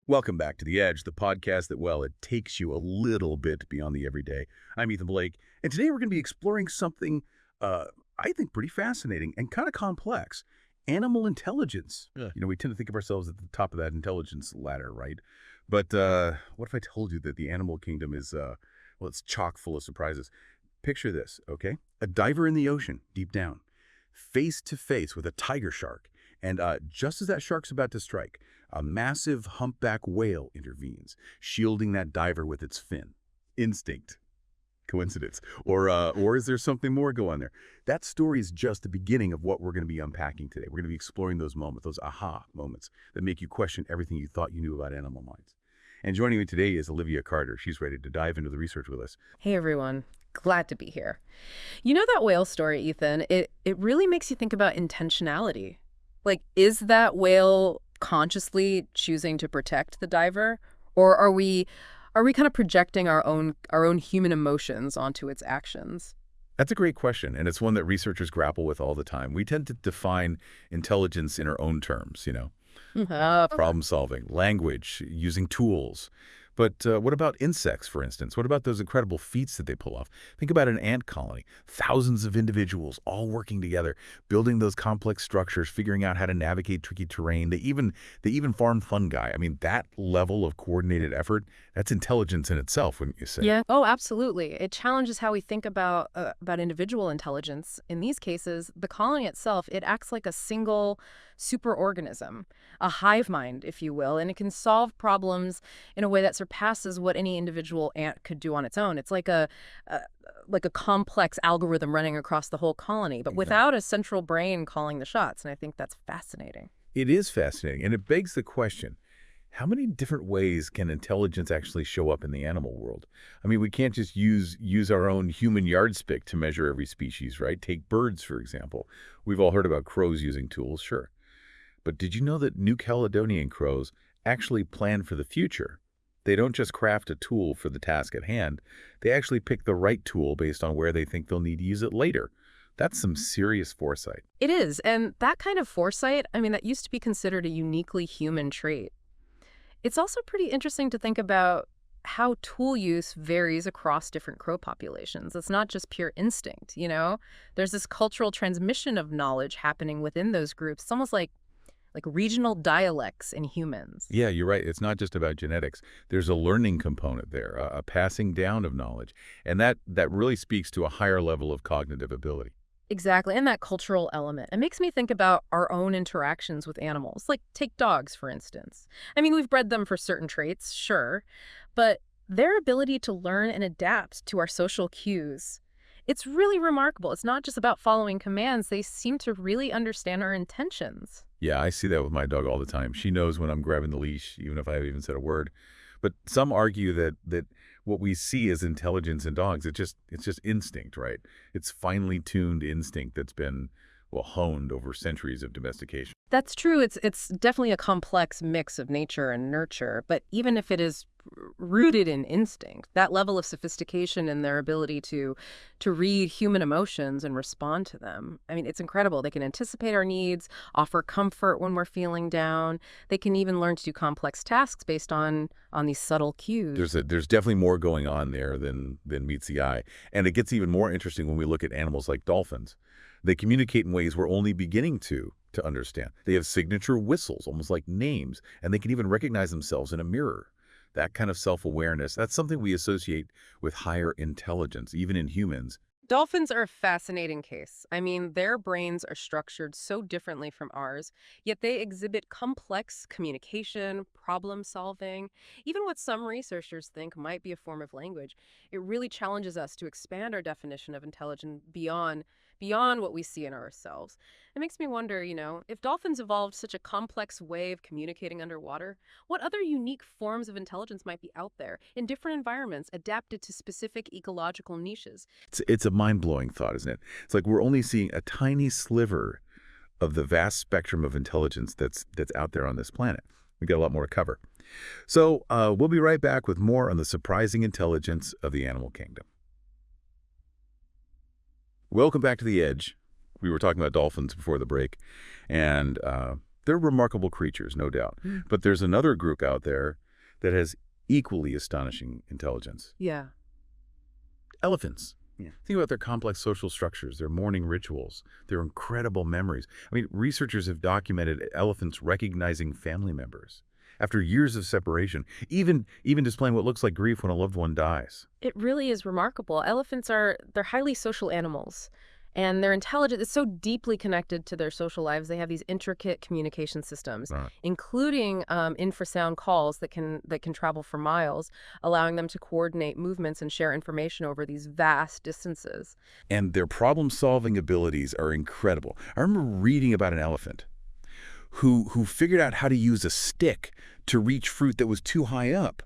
Welcome back to The Edge, the podcast that, well, it takes you a little bit beyond the everyday. I'm Ethan Blake, and today we're going to be exploring something uh, I think pretty fascinating and kind of complex. Animal intelligence. Yeah. We tend to think of ourselves at the top of that intelligence ladder, right? But what if I told you that the animal kingdom is, well, it's chock full of surprises. Picture this, okay? A diver in the ocean, deep down, face to face with a tiger shark. And just as that shark's about to strike, a massive humpback whale intervenes, shielding that diver with its fin. Instinct. Coincidence. Or is there something more going on there? That story is just the beginning of what we're going to be unpacking today. We're going to be exploring those moments, those aha moments that make you question everything you thought you knew about animal minds. And joining me today is Olivia Carter. She's ready to dive into the research with us. Hey everyone, glad to be here. You know that whale story, Ethan? It really makes you think about intentionality. Like, is that whale consciously choosing to protect the diver, or are we kind of projecting our own human emotions onto its actions? That's a great question, and it's one that researchers grapple with all the time. We tend to define intelligence in our own terms, problem solving, language, using tools. But what about insects, for instance? What about those incredible feats that they pull off? Think about an ant colony, thousands of individuals all working together, building those complex structures, figuring out how to navigate tricky terrain. They even farm fungi. I mean, that level of coordinated effort, that's intelligence in itself, wouldn't you say? Yeah. Oh, absolutely. It challenges how we think about individual intelligence. In these cases, the colony itself, it acts like a single superorganism, a hive mind, if you will, and it can solve problems in a way that surpasses what any individual ant could do on its own. It's like a complex algorithm running across the whole colony, but without a central brain calling the shots. And I think that's fascinating. It is fascinating, and it begs the question, how many different ways can intelligence actually show up in the animal world? I mean, we can't just use our own human yardstick to measure every species, right? Take birds, for example. We've all heard about crows using tools, sure. But did you know that New Caledonian crows actually plan for the future? They don't just craft a tool for the task at hand. They actually pick the right tool based on where they think they'll need to use it later. That's some serious foresight. It is, and that kind of foresight, I mean, that used to be considered a uniquely human trait. It's also pretty interesting to think about how tool use varies across different crow populations. It's not just pure instinct, There's this cultural transmission of knowledge happening within those groups. It's almost like regional dialects in humans. Yeah, you're right. It's not just about genetics. There's a learning component there, a passing down of knowledge. And that really speaks to a higher level of cognitive ability. Exactly, and that cultural element. It makes me think about our own interactions with animals. Like, take dogs, for instance. I mean, we've bred them for certain traits, sure, but their ability to learn and adapt to our social cues, it's really remarkable. It's not just about following commands. They seem to really understand our intentions. Yeah, I see that with my dog all the time. She knows when I'm grabbing the leash, even if I haven't even said a word. But some argue that what we see as intelligence in dogs, it's just instinct, right? It's finely tuned instinct that's been, well, honed over centuries of domestication. That's true. It's definitely a complex mix of nature and nurture. But even if it is rooted in instinct, that level of sophistication and their ability to read human emotions and respond to them, I mean, it's incredible. They can anticipate our needs, offer comfort when we're feeling down. They can even learn to do complex tasks based on these subtle cues. There's definitely more going on there than meets the eye. And it gets even more interesting when we look at animals like dolphins. They communicate in ways we're only beginning to understand. They have signature whistles, almost like names, and they can even recognize themselves in a mirror. That kind of self-awareness, that's something we associate with higher intelligence, even in humans. Dolphins are a fascinating case. I mean, their brains are structured so differently from ours, yet they exhibit complex communication, problem solving, even what some researchers think might be a form of language. It really challenges us to expand our definition of intelligence beyond what we see in ourselves. It makes me wonder, if dolphins evolved such a complex way of communicating underwater, what other unique forms of intelligence might be out there in different environments adapted to specific ecological niches? It's a mind-blowing thought, isn't it? It's like we're only seeing a tiny sliver of the vast spectrum of intelligence that's out there on this planet. We got a lot more to cover. So we'll be right back with more on the surprising intelligence of the animal kingdom. Welcome back to The Edge. We were talking about dolphins before the break, and They're remarkable creatures, no doubt. But there's another group out there that has equally astonishing intelligence. Yeah. Elephants. Yeah. Think about their complex social structures, their morning rituals, their incredible memories. I mean, researchers have documented elephants recognizing family members after years of separation, even displaying what looks like grief when a loved one dies. It really is remarkable. They're highly social animals, and their intelligence is so deeply connected to their social lives. They have these intricate communication systems, Right. including infrasound calls that can travel for miles, allowing them to coordinate movements and share information over these vast distances. And their problem-solving abilities are incredible. I remember reading about an elephant who figured out how to use a stick to reach fruit that was too high up.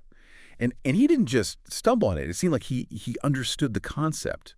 And he didn't just stumble on it. It seemed like he understood the concept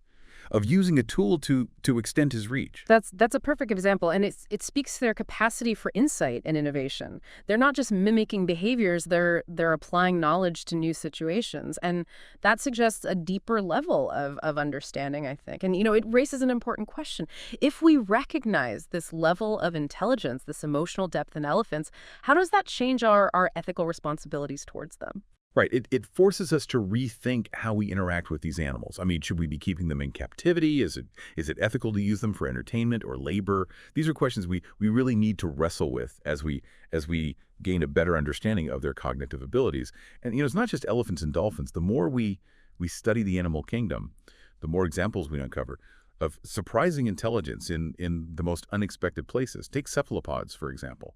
of using a tool to extend his reach. That's a perfect example, and it speaks to their capacity for insight and innovation. They're not just mimicking behaviors, they're applying knowledge to new situations, and that suggests a deeper level of understanding, I think. And, it raises an important question. If we recognize this level of intelligence, this emotional depth in elephants, how does that change our ethical responsibilities towards them? Right. It forces us to rethink how we interact with these animals. I mean, should we be keeping them in captivity? Is it ethical to use them for entertainment or labor? These are questions we really need to wrestle with as we gain a better understanding of their cognitive abilities. And, it's not just elephants and dolphins. The more we study the animal kingdom, the more examples we uncover of surprising intelligence in the most unexpected places. Take cephalopods, for example.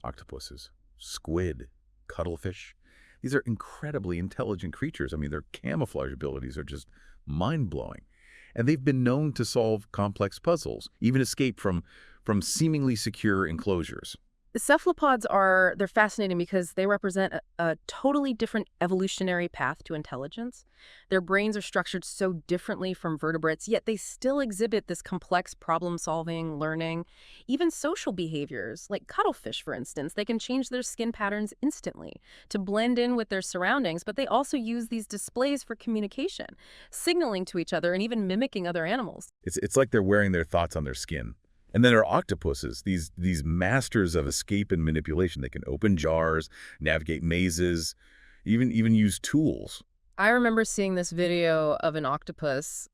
Octopuses, squid, cuttlefish. These are incredibly intelligent creatures. I mean, their camouflage abilities are just mind-blowing. And they've been known to solve complex puzzles, even escape from seemingly secure enclosures. Cephalopods they're fascinating because they represent a totally different evolutionary path to intelligence. Their brains are structured so differently from vertebrates, yet they still exhibit this complex problem-solving, learning, even social behaviors. Like cuttlefish, for instance, they can change their skin patterns instantly to blend in with their surroundings, but they also use these displays for communication, signaling to each other and even mimicking other animals. It's like they're wearing their thoughts on their skin. And then there are octopuses, these masters of escape and manipulation. They can open jars, navigate mazes, even use tools. I remember seeing this video of an octopus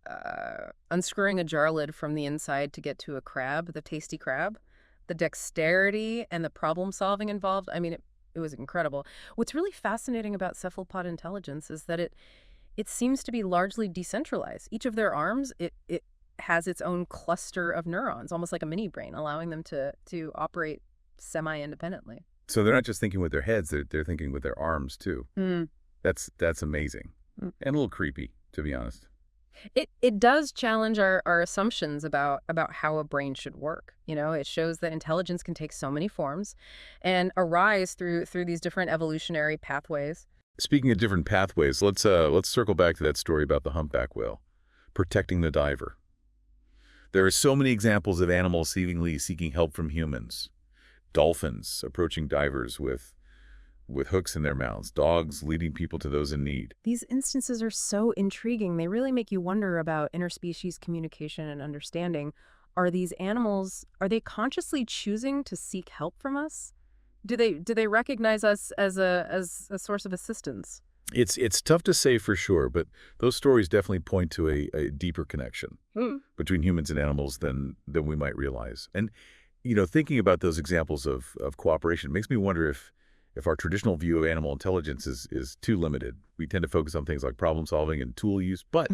unscrewing a jar lid from the inside to get to a crab, the tasty crab. The dexterity and the problem solving involved, I mean, it was incredible. What's really fascinating about cephalopod intelligence is that it seems to be largely decentralized. Each of their arms, it has its own cluster of neurons, almost like a mini brain, allowing them to operate semi-independently. So they're not just thinking with their heads, they're thinking with their arms too. That's amazing. And a little creepy, to be honest. It does challenge our assumptions about how a brain should work. It shows that intelligence can take so many forms and arise through these different evolutionary pathways. Speaking of different pathways, let's circle back to that story about the humpback whale protecting the diver. There are so many examples of animals seemingly seeking help from humans. Dolphins approaching divers with hooks in their mouths, dogs leading people to those in need. These instances are so intriguing. They really make you wonder about interspecies communication and understanding. Are these animals, are they consciously choosing to seek help from us? Do they recognize us as a source of assistance? It's tough to say for sure, but those stories definitely point to a deeper connection between humans and animals than we might realize. And, thinking about those examples of cooperation makes me wonder if our traditional view of animal intelligence is too limited. We tend to focus on things like problem solving and tool use, but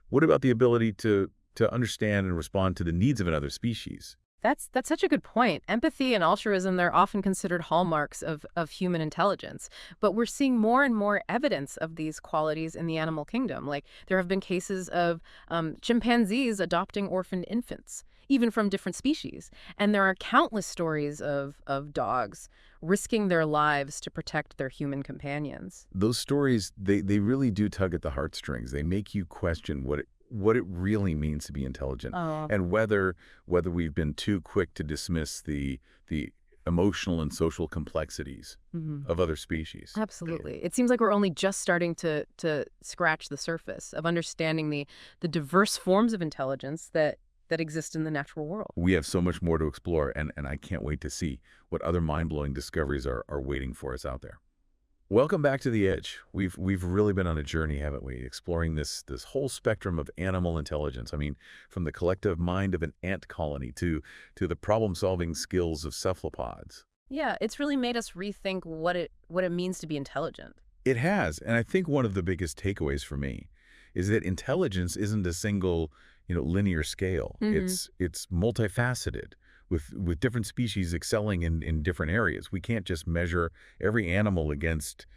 what about the ability to understand and respond to the needs of another species? That's such a good point. Empathy and altruism, they're often considered hallmarks of human intelligence. But we're seeing more and more evidence of these qualities in the animal kingdom. Like there have been cases of chimpanzees adopting orphaned infants, even from different species. And there are countless stories of dogs risking their lives to protect their human companions. Those stories, they really do tug at the heartstrings. They make you question what it really means to be intelligent, and whether we've been too quick to dismiss the emotional and social complexities of other species. Absolutely. It seems like we're only just starting to scratch the surface of understanding the diverse forms of intelligence that that exist in the natural world. We have so much more to explore, and I can't wait to see what other mind-blowing discoveries are waiting for us out there. Welcome back to The Edge. We've really been on a journey, haven't we? Exploring this whole spectrum of animal intelligence. I mean, from the collective mind of an ant colony to the problem-solving skills of cephalopods. Yeah, it's really made us rethink what it means to be intelligent. It has, and I think one of the biggest takeaways for me is that intelligence isn't a single, linear scale. It's multifaceted with different species excelling in different areas. We can't just measure every animal against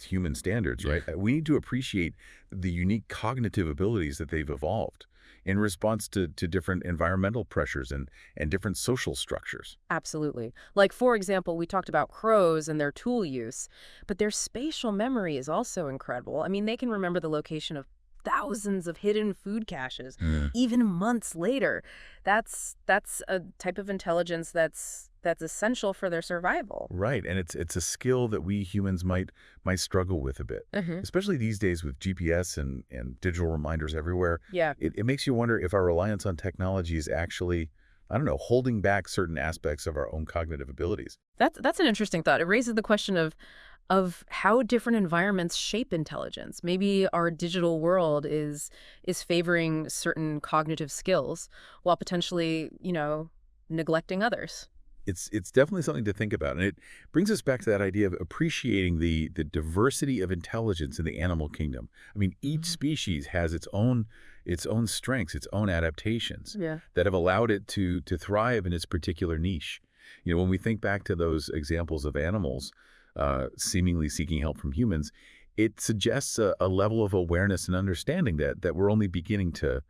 human standards, right? We need to appreciate the unique cognitive abilities that they've evolved in response to different environmental pressures and different social structures. Absolutely. Like, for example, we talked about crows and their tool use, but their spatial memory is also incredible. I mean, they can remember the location of thousands of hidden food caches, even months later. That's a type of intelligence that's essential for their survival. Right, and it's a skill that we humans might struggle with a bit, especially these days with GPS and digital reminders everywhere. Yeah. It makes you wonder if our reliance on technology is actually, I don't know, holding back certain aspects of our own cognitive abilities. That's an interesting thought. It raises the question of how different environments shape intelligence. Maybe our digital world is favoring certain cognitive skills while potentially, neglecting others. It's definitely something to think about, and it brings us back to that idea of appreciating the diversity of intelligence in the animal kingdom. I mean, each species has its own strengths, its own adaptations that have allowed it to thrive in its particular niche. When we think back to those examples of animals seemingly seeking help from humans, it suggests a level of awareness and understanding that we're only beginning to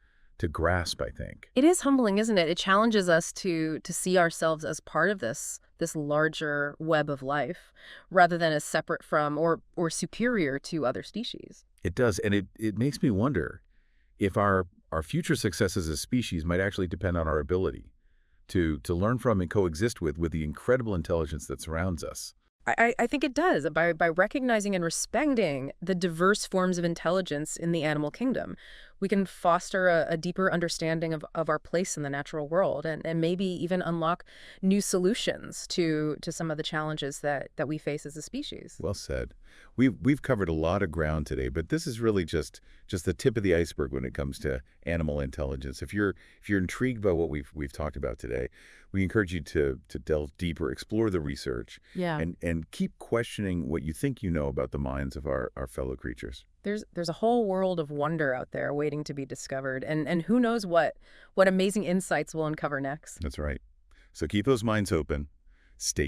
grasp, I think. It is humbling, isn't it? It challenges us to see ourselves as part of this larger web of life, rather than as separate from or superior to other species. It does, and it makes me wonder if our future success as a species might actually depend on our ability to learn from and coexist with the incredible intelligence that surrounds us. I think it does. By recognizing and respecting the diverse forms of intelligence in the animal kingdom, we can foster a deeper understanding of our place in the natural world and maybe even unlock new solutions to some of the challenges that we face as a species. Well said. We've covered a lot of ground today, but this is really just the tip of the iceberg when it comes to animal intelligence. If you're intrigued by what we've talked about today, we encourage you to delve deeper, explore the research, and keep questioning what you think you know about the minds of our fellow creatures. There's a whole world of wonder out there waiting to be discovered, and who knows what amazing insights we'll uncover next. That's right. So keep those minds open. Stay